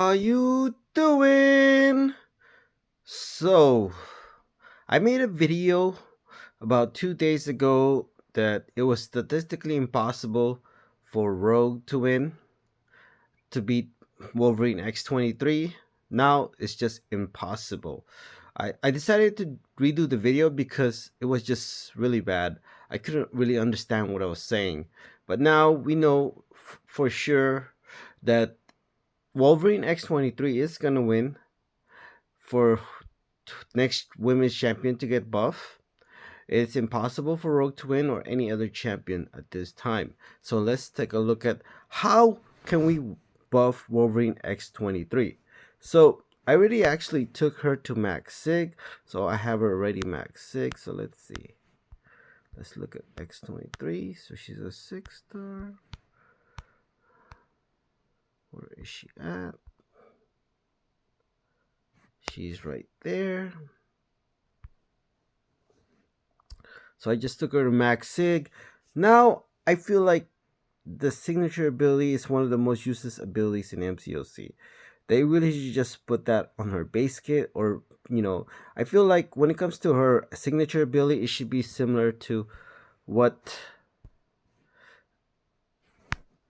How you doing? So, I made a video about 2 days ago that it was statistically impossible for Rogue to win, to beat Wolverine X-23. Now it's just impossible. I decided to redo the video because it was just really bad. I couldn't really understand what I was saying. But now we know for sure that Wolverine X-23 is gonna win for next women's champion to get buff. It's impossible for Rogue to win or any other champion at this time. So let's take a look at how can we buff Wolverine X-23. So I already actually took her to max sig, so I have her already max sig. So let's see. Let's look at X-23. So she's a 6-star. Where is she at? She's right there. So I just took her to max sig. Now I feel like the signature ability is one of the most useless abilities in MCOC. They really should just put that on her base kit, or I feel like when it comes to her signature ability, it should be similar to what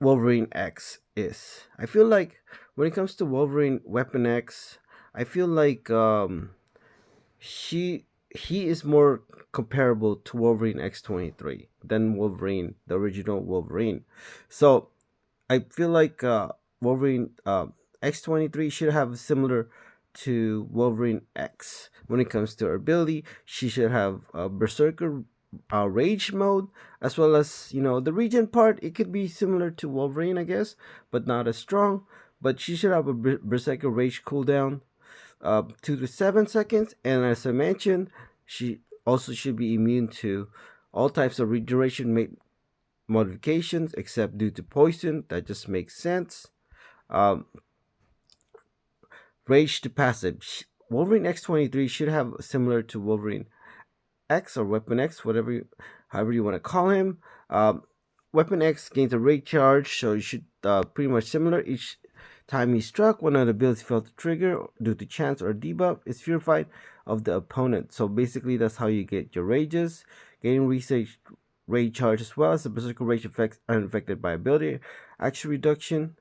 Wolverine X is. I feel like when it comes to Wolverine Weapon X, I feel like she he is more comparable to Wolverine X-23 than Wolverine, the original Wolverine. So I feel like Wolverine X-23 should have similar to Wolverine X when it comes to her ability. She should have Berserker Rage mode, as well as the regen part. It could be similar to Wolverine, I guess, but not as strong. But she should have a Berserker Rage cooldown 2 to 7 seconds, and as I mentioned, she also should be immune to all types of regeneration modifications except due to poison. That just makes sense. Um, Rage to passive. Wolverine X-23 should have similar to Wolverine X or Weapon X, however you want to call him. Weapon X gains a rage charge, so you should pretty much similar. Each time he's struck, one of the abilities failed to trigger due to chance or debuff is purified of the opponent. So basically, that's how you get your rages. Gaining research rage charge as well as the berserker rage effects unaffected by ability action reduction.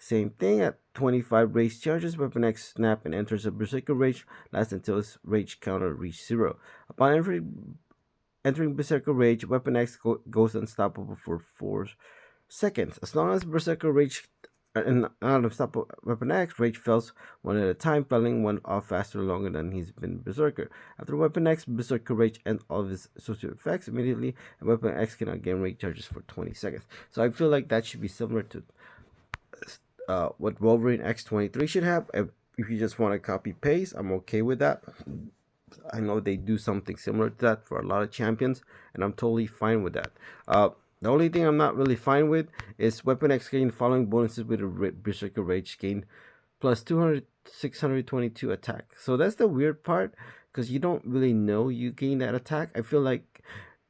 Same thing at 25 rage charges, Weapon X snap and enters a berserker rage, lasts until its rage counter reaches 0. Upon entering berserker rage, Weapon X goes unstoppable for 4 seconds. As long as berserker rage and unstoppable Weapon X, rage fails one at a time, felling one off faster longer than he's been berserker. After Weapon X, berserker rage ends all of his associated effects immediately, and Weapon X can again rage charges for 20 seconds. So I feel like that should be similar to what Wolverine X-23 should have. If you just want to copy paste, I'm okay with that. I know they do something similar to that for a lot of champions, and I'm totally fine with that. The only thing I'm not really fine with is Weapon X gain following bonuses with a Berserker Rage gain plus 622 attack. So that's the weird part, because you don't really know you gain that attack. I feel like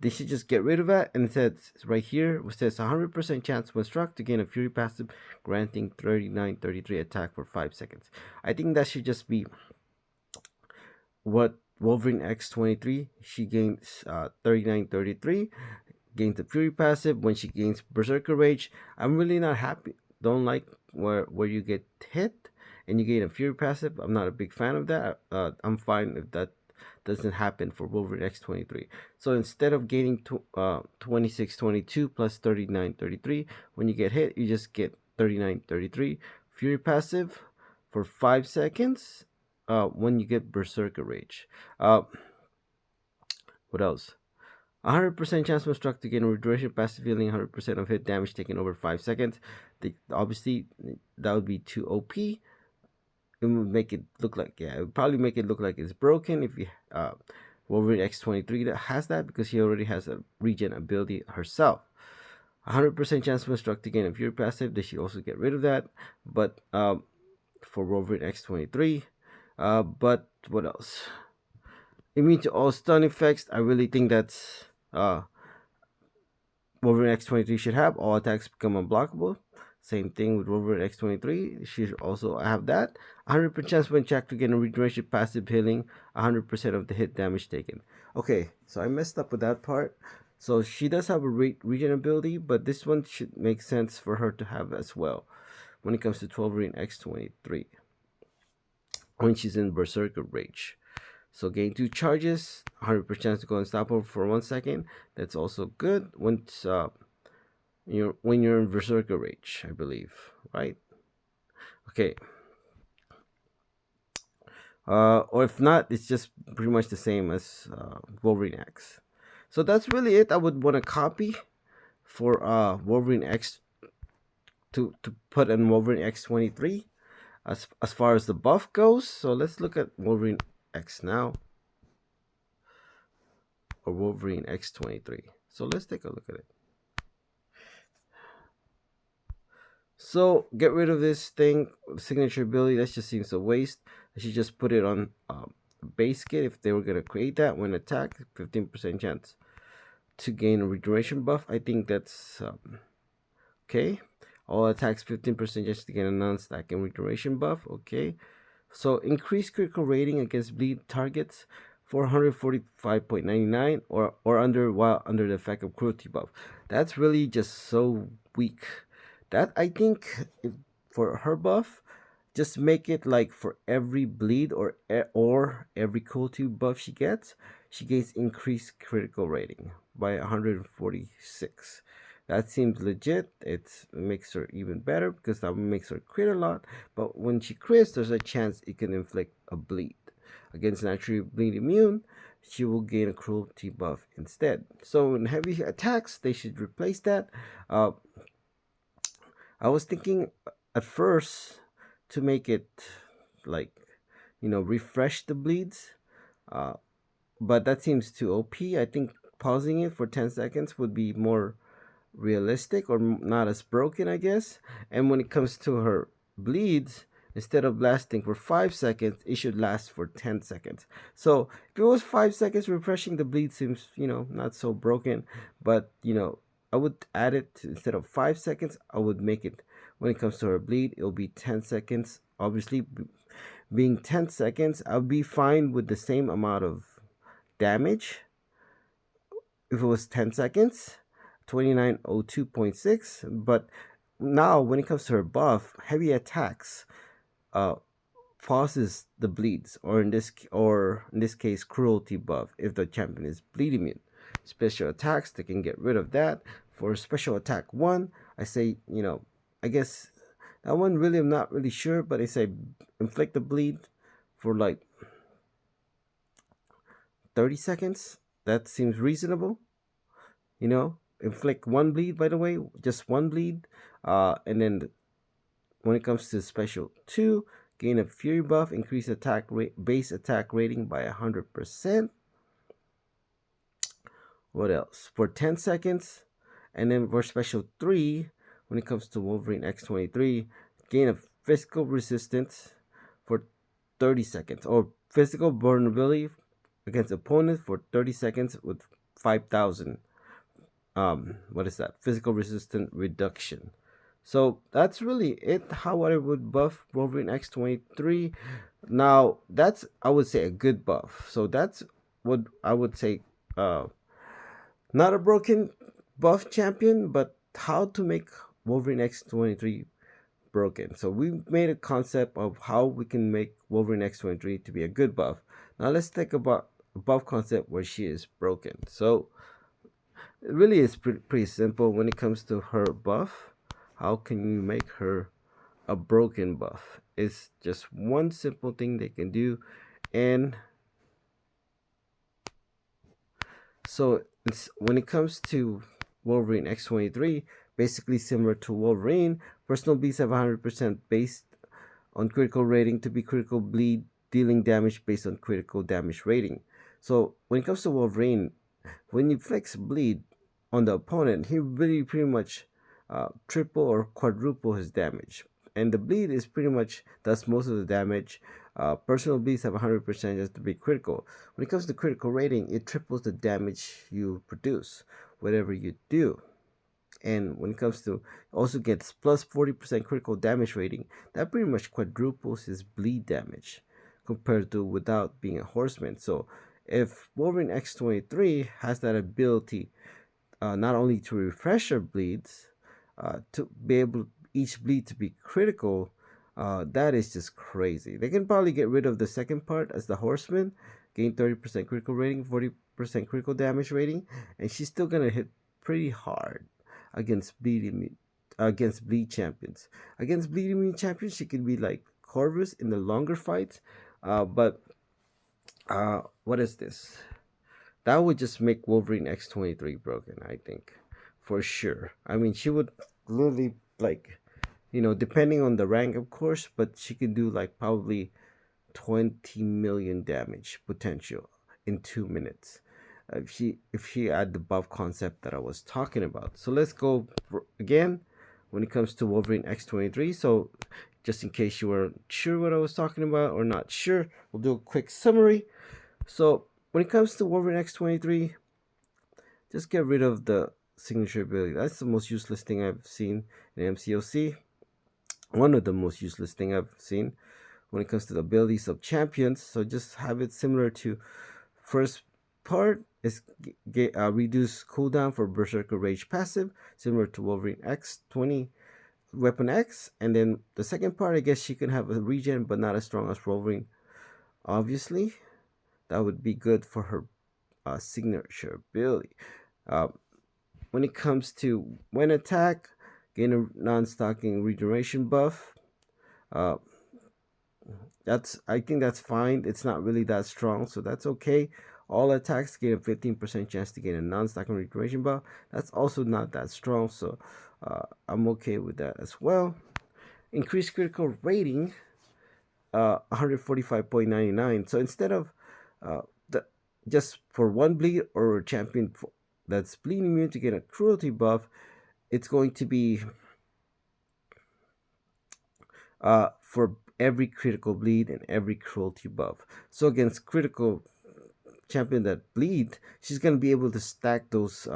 they should just get rid of that, and it says right here, it says 100% chance when struck to gain a Fury passive, granting 3933 attack for 5 seconds. I think that should just be what Wolverine X-23, she gains 3933, gains the Fury passive when she gains Berserker Rage. I'm really not happy. Don't like where you get hit and you gain a Fury passive. I'm not a big fan of that. I'm fine if that doesn't happen for Wolverine X-23. So instead of gaining 2622 plus 3933, when you get hit, you just get 3933 Fury passive for 5 seconds when you get Berserker Rage. What else? 100% chance when struck to gain a regeneration passive, healing 100% of hit damage taken over 5 seconds. Obviously, that would be too OP. It would make it look like, it would probably make it look like it's broken if you Wolverine X-23 that has that, because she already has a regen ability herself. 100% chance when struck to gain a Fury passive, they should also get rid of that. But for Wolverine X-23, but what else? Immune to all stun effects. I really think that's Wolverine X-23 should have. All attacks become unblockable. Same thing with Wolverine X-23. She should also have that. 100% chance when checked to get a regeneration passive healing. 100% of the hit damage taken. Okay, so I messed up with that part. So she does have a regen ability, but this one should make sense for her to have as well when it comes to Wolverine X-23 when she's in Berserker Rage. So gain 2 charges, 100% chance to go unstoppable for 1 second. That's also good once when you're in Berserker Rage, I believe, right? Okay. Or if not, it's just pretty much the same as Wolverine X. So that's really it. I would want to copy for Wolverine X to put in Wolverine X-23 as far as the buff goes. So let's look at Wolverine X now, or Wolverine X-23. So let's take a look at it. So get rid of this thing, signature ability. That just seems a waste. I should just put it on base kit if they were gonna create that. When attack, 15% chance to gain a regeneration buff. I think that's okay. All attacks 15% chance to gain a non-stack and regeneration buff. Okay. So increase critical rating against bleed targets 445.99 or under while under the effect of cruelty buff. That's really just so weak. That I think if, for her buff, just make it like for every bleed or every cruelty buff she gains increased critical rating by 146. That seems legit. It makes her even better because that makes her crit a lot. But when she crits, there's a chance it can inflict a bleed. Against naturally bleed immune, she will gain a cruelty buff instead. So in heavy attacks, they should replace that. I was thinking at first to make it like, refresh the bleeds. Uh, but that seems too OP. I think pausing it for 10 seconds would be more realistic or not as broken, I guess. And when it comes to her bleeds, instead of lasting for 5 seconds, it should last for 10 seconds. So if it was 5 seconds, refreshing the bleed seems, not so broken. But, I would add it instead of 5 seconds, I would make it when it comes to her bleed, it'll be 10 seconds. Obviously, being 10 seconds, I'll be fine with the same amount of damage if it was 10 seconds, 2902.6. But now, when it comes to her buff, heavy attacks pauses the bleeds, or in this case, cruelty buff if the champion is bleed immune. Special attacks, they can get rid of that. For special attack 1, I say, I guess that one really I'm not really sure, but I say inflict the bleed for like 30 seconds. That seems reasonable. Inflict 1 bleed, by the way, just 1 bleed. And then when it comes to special 2, gain a fury buff, increase base attack rating by 100%. What else? For 10 seconds. And then for special 3, when it comes to Wolverine X-23, gain a physical resistance for 30 seconds. Or physical vulnerability against opponents for 30 seconds with 5,000. What is that? Physical resistance reduction. So that's really it. How I would buff Wolverine X-23. Now that's, I would say, a good buff. So that's what I would say. Not a broken buff champion, but how to make Wolverine X-23 broken. So we made a concept of how we can make Wolverine X-23 to be a good buff. Now let's think about a buff concept where she is broken. So it really is pretty simple when it comes to her buff. How can you make her a broken buff? It's just one simple thing they can do. And so when it comes to Wolverine X-23, basically similar to Wolverine, personal beasts have 100% based on critical rating to be critical bleed, dealing damage based on critical damage rating. So when it comes to Wolverine, when you flex bleed on the opponent, he really pretty much triple or quadruple his damage. And the bleed is pretty much does most of the damage. Personal beasts have 100% just to be critical. When it comes to critical rating, it triples the damage you produce, whatever you do. And when it comes to also gets plus 40% critical damage rating, that pretty much quadruples his bleed damage compared to without being a horseman. So if Wolverine X-23 has that ability, not only to refresh her bleeds, to be able each bleed to be critical, that is just crazy. They can probably get rid of the second part as the horseman, gain 30% critical rating, 40% critical damage rating, and she's still gonna hit pretty hard against bleed champions. Against bleed immune champions, she can be like Corvus in the longer fights, but what is this? That would just make Wolverine X-23 broken, I think, for sure. I mean, she would literally like, depending on the rank, of course, but she could do like probably 20 million damage potential in 2 minutes. If she had the buff concept that I was talking about. So let's go again when it comes to Wolverine X-23. So just in case you weren't sure what I was talking about or not sure, we'll do a quick summary. So when it comes to Wolverine X-23, just get rid of the signature ability. That's the most useless thing I've seen in MCOC. One of the most useless thing I've seen when it comes to the abilities of champions. So just have it similar to first part is reduce cooldown for Berserker Rage passive, similar to Wolverine X-20 Weapon X. And then the second part, I guess she can have a regen, but not as strong as Wolverine. Obviously, that would be good for her signature ability. Uh, when it comes to when attack, gain a non-stocking regeneration buff. Uh, I think that's fine. It's not really that strong, so that's okay. All attacks gain a 15% chance to gain a non-stocking regeneration buff. That's also not that strong, so I'm okay with that as well. Increased critical rating, 145.99. So instead of the just for one bleed or a champion that's bleed immune to get a cruelty buff, it's going to be for every critical bleed and every cruelty buff. So against critical champion that bleed, she's going to be able to stack those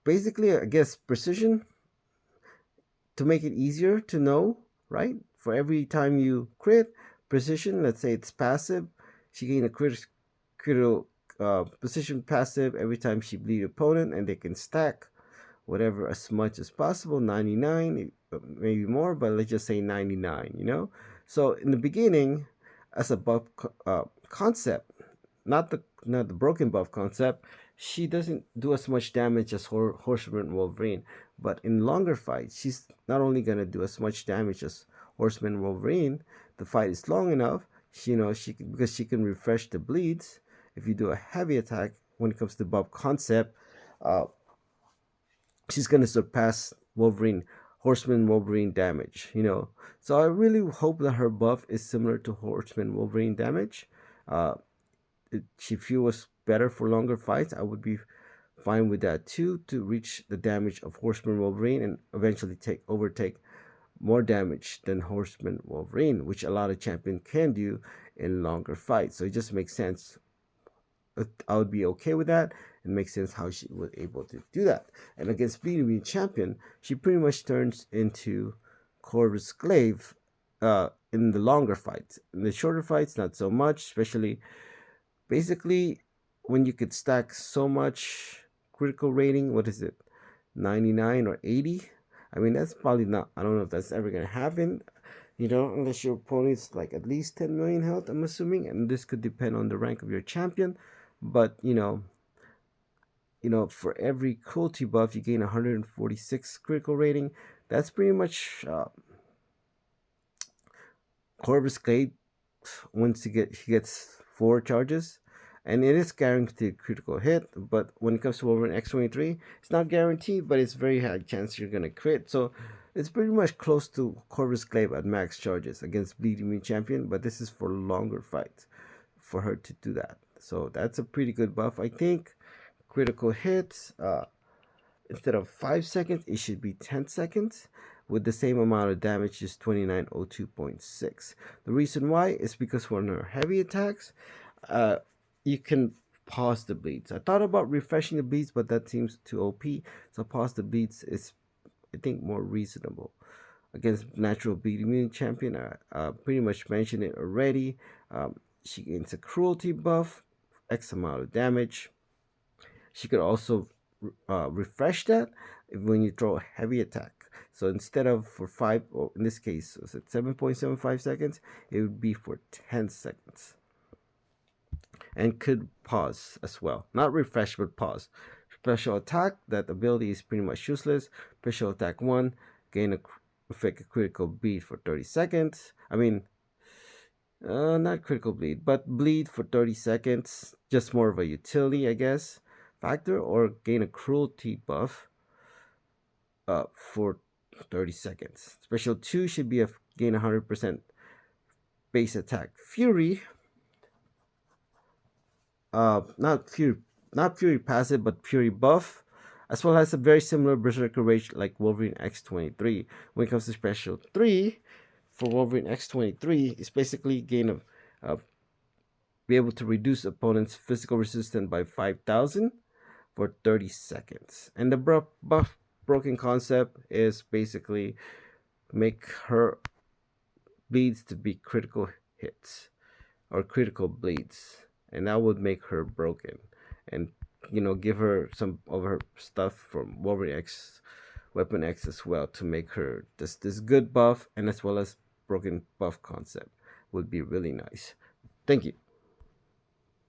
basically, I guess, precision to make it easier to know, right? For every time you crit precision, let's say it's passive, she gain a critical precision passive every time she bleed opponent, and they can stack whatever as much as possible, 99, maybe more, but let's just say 99. So in the beginning, as a buff concept, not the broken buff concept, she doesn't do as much damage as Horseman Wolverine. But in longer fights, she's not only gonna do as much damage as Horseman Wolverine. The fight is long enough. Because she can refresh the bleeds. If you do a heavy attack, when it comes to buff concept, uh, she's gonna surpass Horseman Wolverine damage. So I really hope that her buff is similar to Horseman Wolverine damage. If she was better for longer fights, I would be fine with that too, to reach the damage of Horseman Wolverine and eventually overtake more damage than Horseman Wolverine, which a lot of champions can do in longer fights. So it just makes sense. I would be okay with that. It makes sense how she was able to do that. And against Bleeding Champion, she pretty much turns into Corvus Glaive in the longer fights. In the shorter fights, not so much, especially basically when you could stack so much critical rating. What is it, 99 or 80? I mean, that's probably not, I don't know if that's ever going to happen, unless your opponent's like at least 10 million health, I'm assuming. And this could depend on the rank of your champion. But, for every cruelty buff, you gain 146 critical rating. That's pretty much Corvus Glaive. Once he gets 4 charges, and it is guaranteed critical hit. But when it comes to Wolverine X-23, it's not guaranteed, but it's very high chance you're gonna crit. So it's pretty much close to Corvus Glaive at max charges against Bleeding Immune Champion. But this is for longer fights for her to do that. So that's a pretty good buff, I think. Critical hits, instead of 5 seconds, it should be 10 seconds with the same amount of damage, is 2902.6. The reason why is because when her heavy attacks, you can pause the bleeds. I thought about refreshing the bleeds, but that seems too OP. So pause the bleeds is, I think, more reasonable. Against natural bleed immune champion, I pretty much mentioned it already. She gains a cruelty buff, X amount of damage. She could also refresh that when you throw a heavy attack. So instead of for 5, or in this case, was it 7.75 seconds? It would be for 10 seconds. And could pause as well. Not refresh, but pause. Special attack, that ability is pretty much useless. Special attack 1, gain a affect a critical bleed for 30 seconds. I mean, not critical bleed, but bleed for 30 seconds. Just more of a utility, I guess, factor, or gain a cruelty buff for 30 seconds. Special 2 should be a gain 100% base attack. Fury, not Fury passive, but Fury buff, as well as a very similar Berserker Rage like Wolverine X-23. When it comes to Special 3, for Wolverine X-23, it's basically gain of be able to reduce opponent's physical resistance by 5,000 for 30 seconds. And the buff broken concept is basically make her bleeds to be critical hits or critical bleeds, and that would make her broken, and give her some of her stuff from Wolverine X, Weapon X as well, to make her this good buff, and as well as broken buff concept would be really nice. Thank you.